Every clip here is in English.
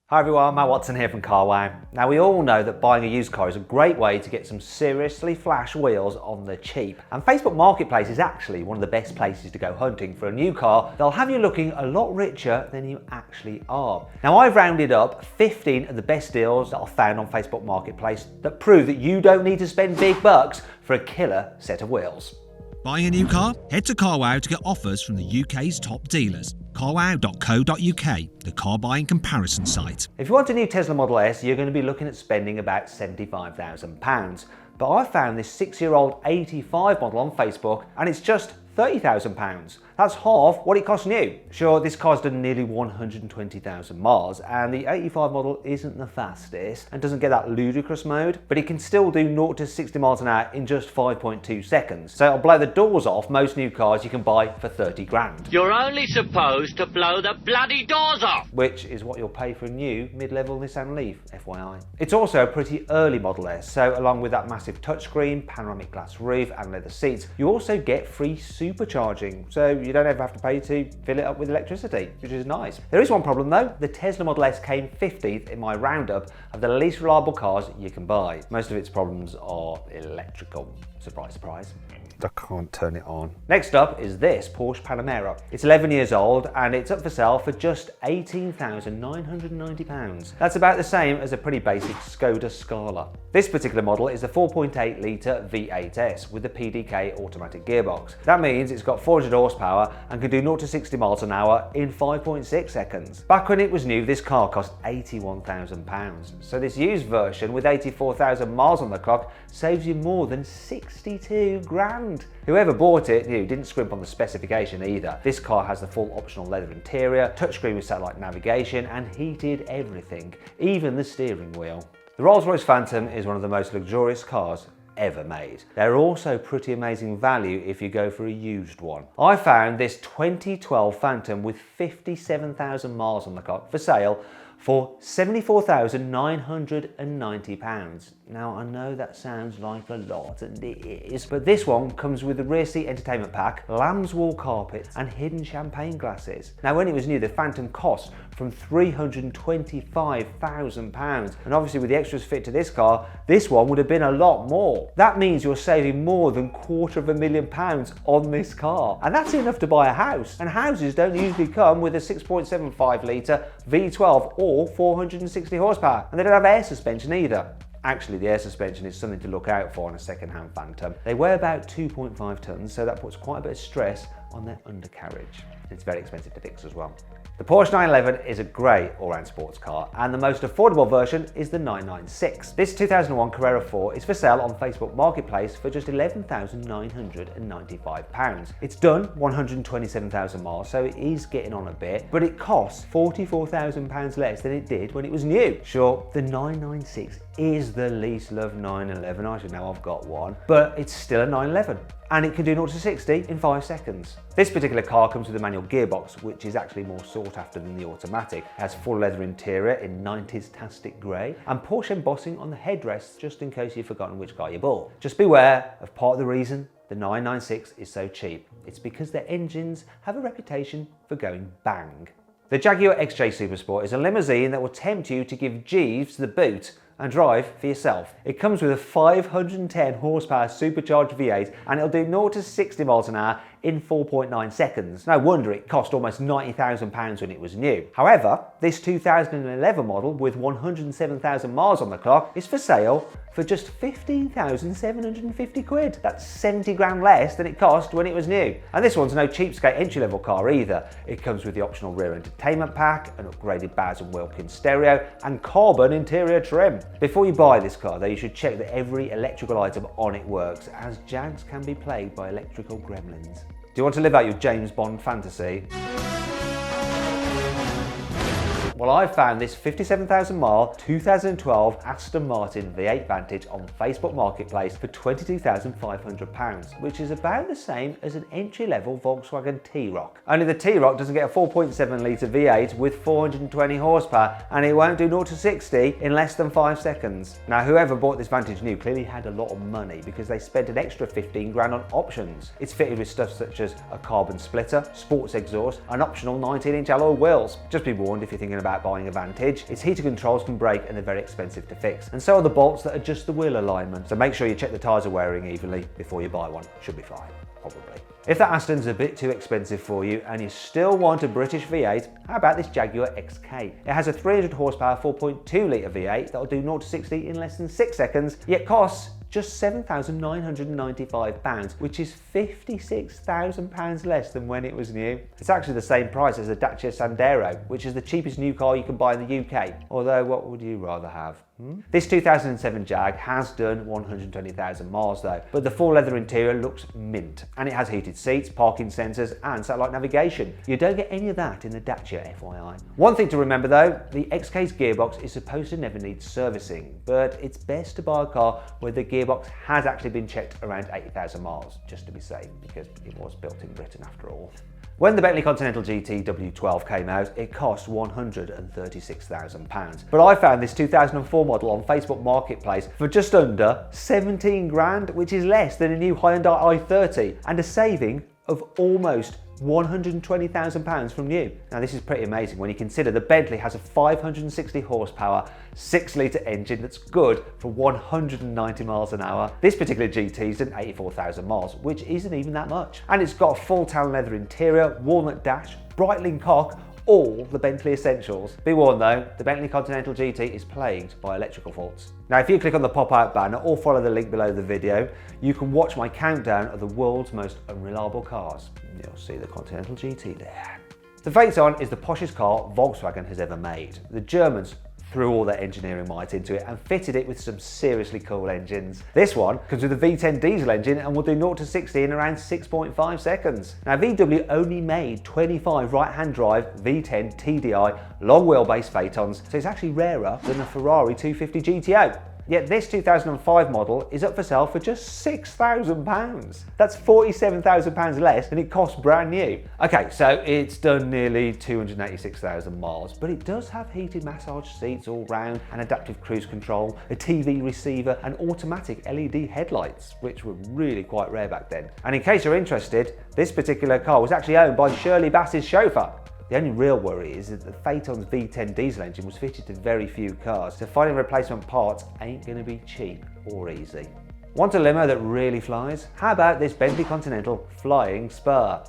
Hi everyone, Matt Watson here from Carwow. Now we all know that buying a used car is a great way to get some seriously flash wheels on the cheap. And Facebook Marketplace is actually one of the best places to go hunting for a new car. They'll have you looking a lot richer than you actually are. Now I've rounded up 15 of the best deals that I've found on Facebook Marketplace that prove that you don't need to spend big bucks for a killer set of wheels. Buying a new car? Head to Carwow to get offers from the UK's top dealers. carwow.co.uk, the car buying comparison site. If you want a new Tesla Model S, you're going to be looking at spending about £75,000. But I found this 6-year-old 85 model on Facebook and it's just £30,000. That's half what it costs new. Sure, this car's done nearly 120,000 miles and the 85 model isn't the fastest and doesn't get that ludicrous mode, but it can still do 0 to 60 miles an hour in just 5.2 seconds. So it'll blow the doors off most new cars you can buy for 30 grand. You're only supposed to blow the bloody doors off! Which is what you'll pay for a new mid-level Nissan Leaf, FYI. It's also a pretty early Model S, so along with that massive touchscreen, panoramic glass roof and leather seats, you also get free supercharging, so you don't ever have to pay to fill it up with electricity, which is nice. There is one problem though. The Tesla Model S came 50th in my roundup of the least reliable cars you can buy. Most of its problems are electrical. Surprise, surprise. I can't turn it on. Next up is this Porsche Panamera. It's 11 years old and it's up for sale for just £18,990. That's about the same as a pretty basic Skoda Scala. This particular model is a 4.8 litre V8S with the PDK automatic gearbox. That means it's got 400 horsepower and can do 0 to 60 miles an hour in 5.6 seconds. Back when it was new, this car cost £81,000. So this used version with 84,000 miles on the clock saves you more than 62 grand. Whoever bought it didn't scrimp on the specification either. This car has the full optional leather interior, touchscreen with satellite navigation and heated everything, even the steering wheel. The Rolls-Royce Phantom is one of the most luxurious cars ever made. They're also pretty amazing value if you go for a used one. I found this 2012 Phantom with 57,000 miles on the clock for sale for £74,990. Now I know that sounds like a lot and it is, but this one comes with the rear seat entertainment pack, lamb's wool carpets and hidden champagne glasses. Now when it was new, the Phantom cost from £325,000 and obviously with the extras fit to this car, this one would have been a lot more. That means you're saving more than £250,000 on this car, and that's enough to buy a house, and houses don't usually come with a 6.75 litre V12 or 460 horsepower, and they don't have air suspension either. Actually, the air suspension is something to look out for on a second-hand Phantom. They weigh about 2.5 tonnes, so that puts quite a bit of stress on their undercarriage. It's very expensive to fix as well. The Porsche 911 is a great all-round sports car, and the most affordable version is the 996. This 2001 Carrera 4 is for sale on Facebook Marketplace for just £11,995. It's done 127,000 miles, so it is getting on a bit, but it costs £44,000 less than it did when it was new. Sure, the 996 is the least loved 911. I should know I've got one, but it's still a 911. And it can do 0 to 60 in 5 seconds. This particular car comes with a manual gearbox, which is actually more sought after than the automatic. It has full leather interior in 90s tastic grey and Porsche embossing on the headrests, just in case you've forgotten which car you bought. Just beware of part of the reason the 996 is so cheap. It's because their engines have a reputation for going bang. The Jaguar XJ Supersport is a limousine that will tempt you to give Jeeves the boot and drive for yourself. It comes with a 510 horsepower supercharged V8 and it'll do 0 to 60 miles an hour in 4.9 seconds. No wonder it cost almost £90,000 when it was new. However, this 2011 model with 107,000 miles on the clock is for sale for just £15,750. That's 70 grand less than it cost when it was new. And this one's no cheapskate entry-level car either. It comes with the optional rear entertainment pack, an upgraded Bowers & Wilkins stereo and carbon interior trim. Before you buy this car though, you should check that every electrical item on it works, as Jags can be plagued by electrical gremlins. Do you want to live out your James Bond fantasy? Well, I found this 57,000 mile 2012 Aston Martin V8 Vantage on Facebook Marketplace for £22,500, which is about the same as an entry-level Volkswagen T-Roc. Only the T-Roc doesn't get a 4.7 litre V8 with 420 horsepower, and it won't do 0 to 60 in less than 5 seconds. Now, whoever bought this Vantage new clearly had a lot of money because they spent an extra 15 grand on options. It's fitted with stuff such as a carbon splitter, sports exhaust, and optional 19-inch alloy wheels. Just be warned if you're thinking about about buying a Vantage. Its heater controls can break and they're very expensive to fix. And so are the bolts that adjust the wheel alignment. So make sure you check the tyres are wearing evenly before you buy one. Should be fine, probably. If that Aston's a bit too expensive for you and you still want a British V8, how about this Jaguar XK? It has a 300 horsepower 4.2 litre V8 that'll do 0 to 60 in less than 6 seconds, yet costs just £7,995, which is £56,000 less than when it was new. It's actually the same price as a Dacia Sandero, which is the cheapest new car you can buy in the UK. Although, what would you rather have? This 2007 Jag has done 120,000 miles though, but the full leather interior looks mint, and it has heated seats, parking sensors and satellite navigation. You don't get any of that in the Dacia, FYI. One thing to remember though, the XK's gearbox is supposed to never need servicing, but it's best to buy a car where the gearbox has actually been checked around 80,000 miles, just to be safe, because it was built in Britain after all. When the Bentley Continental GT W12 came out, it cost £136,000. But I found this 2004 model on Facebook Marketplace for just under 17 grand, which is less than a new Hyundai i30, and a saving of almost £120,000 from new. Now this is pretty amazing when you consider the Bentley has a 560 horsepower, 6 litre engine that's good for 190 miles an hour. This particular GT's done 84,000 miles, which isn't even that much. And it's got a full tan leather interior, walnut dash, Breitling cock, all the Bentley essentials. Be warned though, the Bentley Continental GT is plagued by electrical faults. Now if you click on the pop-out banner or follow the link below the video, you can watch my countdown of the world's most unreliable cars. You'll see the Continental GT there. The Phaeton is the poshest car Volkswagen has ever made. The Germans threw all their engineering might into it and fitted it with some seriously cool engines. This one comes with a V10 diesel engine and will do 0 to 60 in around 6.5 seconds. Now VW only made 25 right-hand drive V10 TDI long wheelbase Phaetons, so it's actually rarer than the Ferrari 250 GTO. Yet this 2005 model is up for sale for just £6,000. That's £47,000 less than it cost brand new. Okay, so it's done nearly 286,000 miles, but it does have heated massage seats all round, and adaptive cruise control, a TV receiver and automatic LED headlights, which were really quite rare back then. And in case you're interested, this particular car was actually owned by Shirley Bassey's chauffeur. The only real worry is that the Phaeton's V10 diesel engine was fitted to very few cars, so finding replacement parts ain't going to be cheap or easy. Want a limo that really flies? How about this Bentley Continental Flying Spur?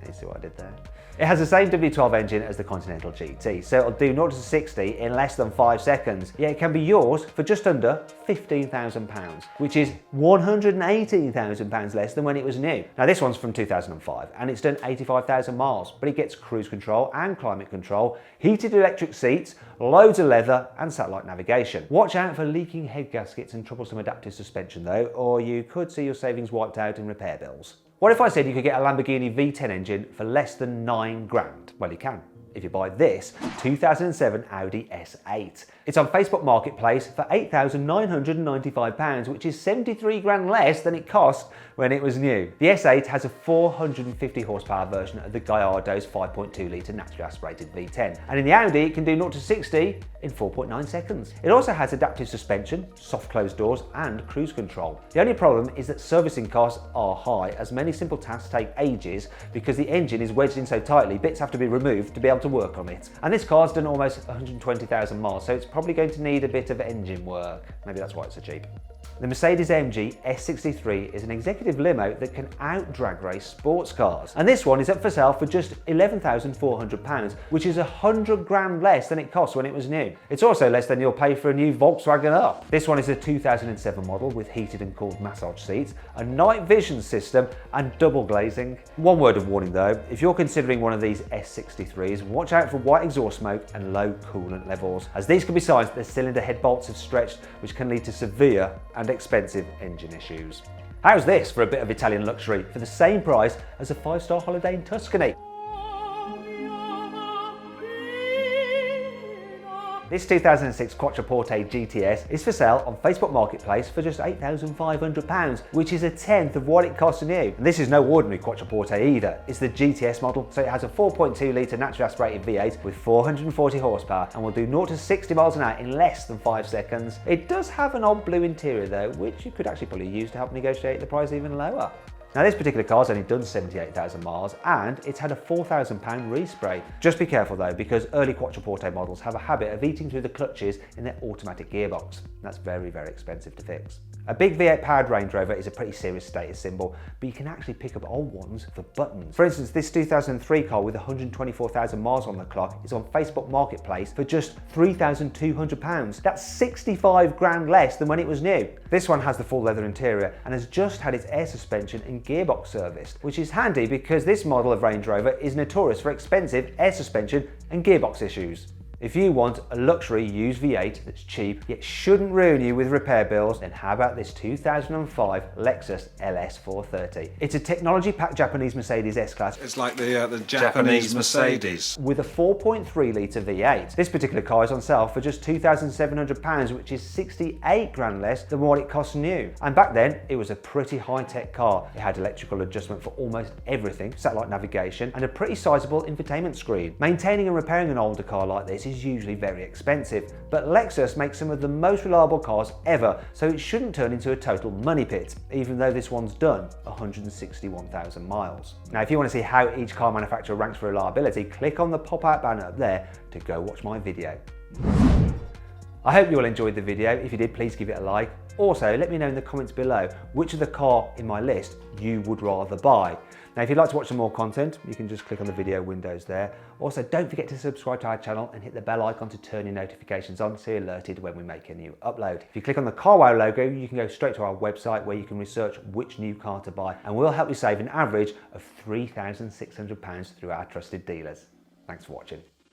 You see what I did there? It has the same W12 engine as the Continental GT, so it'll do 0 to 60 in less than 5 seconds, yet it can be yours for just under £15,000, which is £118,000 less than when it was new. Now this one's from 2005 and it's done 85,000 miles, but it gets cruise control and climate control, heated electric seats, loads of leather and satellite navigation. Watch out for leaking head gaskets and troublesome adaptive suspension though, or you could see your savings wiped out in repair bills. What if I said you could get a Lamborghini V10 engine for less than 9 grand? Well, you can, if you buy this 2007 Audi S8. It's on Facebook Marketplace for £8,995, which is 73 grand less than it cost when it was new. The S8 has a 450 horsepower version of the Gallardo's 5.2 litre naturally aspirated V10. And in the Audi, it can do 0 to 60 in 4.9 seconds. It also has adaptive suspension, soft closed doors and cruise control. The only problem is that servicing costs are high, as many simple tasks take ages because the engine is wedged in so tightly, bits have to be removed to be able to work on it. And this car's done almost 120,000 miles, so it's probably going to need a bit of engine work. Maybe that's why it's so cheap. The Mercedes-AMG S63 is an executive limo that can out-drag race sports cars. And this one is up for sale for just £11,400, which is 100 grand less than it cost when it was new. It's also less than you'll pay for a new Volkswagen Up. This one is a 2007 model with heated and cooled massage seats, a night vision system and double glazing. One word of warning though, if you're considering one of these S63s, watch out for white exhaust smoke and low coolant levels, as these can be signs that the cylinder head bolts have stretched, which can lead to severe and expensive engine issues. How's this for a bit of Italian luxury for the same price as a 5-star holiday in Tuscany? This 2006 Quattroporte GTS is for sale on Facebook Marketplace for just £8,500, which is a tenth of what it costs new. And this is no ordinary Quattroporte either. It's the GTS model, so it has a 4.2 litre naturally aspirated V8 with 440 horsepower and will do 0 to 60 miles an hour in less than 5 seconds. It does have an odd blue interior though, which you could actually probably use to help negotiate the price even lower. Now this particular car's only done 78,000 miles and it's had a £4,000 respray. Just be careful though, because early Quattroporte models have a habit of eating through the clutches in their automatic gearbox. That's very, very expensive to fix. A big V8 powered Range Rover is a pretty serious status symbol, but you can actually pick up old ones for buttons. For instance, this 2003 car with 124,000 miles on the clock is on Facebook Marketplace for just £3,200. That's 65 grand less than when it was new. This one has the full leather interior and has just had its air suspension and gearbox serviced, which is handy because this model of Range Rover is notorious for expensive air suspension and gearbox issues. If you want a luxury used V8 that's cheap yet shouldn't ruin you with repair bills, then how about this 2005 Lexus LS430? It's a technology-packed Japanese Mercedes S-Class. It's like the Japanese Mercedes. With a 4.3 litre V8. This particular car is on sale for just £2,700, which is 68 grand less than what it costs new. And back then, it was a pretty high-tech car. It had electrical adjustment for almost everything, satellite navigation, and a pretty sizable infotainment screen. Maintaining and repairing an older car like this is usually very expensive, but Lexus makes some of the most reliable cars ever, so it shouldn't turn into a total money pit, even though this one's done 161,000 miles. Now, if you want to see how each car manufacturer ranks for reliability, click on the pop-out banner up there to go watch my video. I hope you all enjoyed the video. If you did, please give it a like. Also, let me know in the comments below which of the car in my list you would rather buy. Now, if you'd like to watch some more content, you can just click on the video windows there. Also, don't forget to subscribe to our channel and hit the bell icon to turn your notifications on so you're alerted when we make a new upload. If you click on the carwow logo, you can go straight to our website where you can research which new car to buy, and we'll help you save an average of £3,600 through our trusted dealers. Thanks for watching.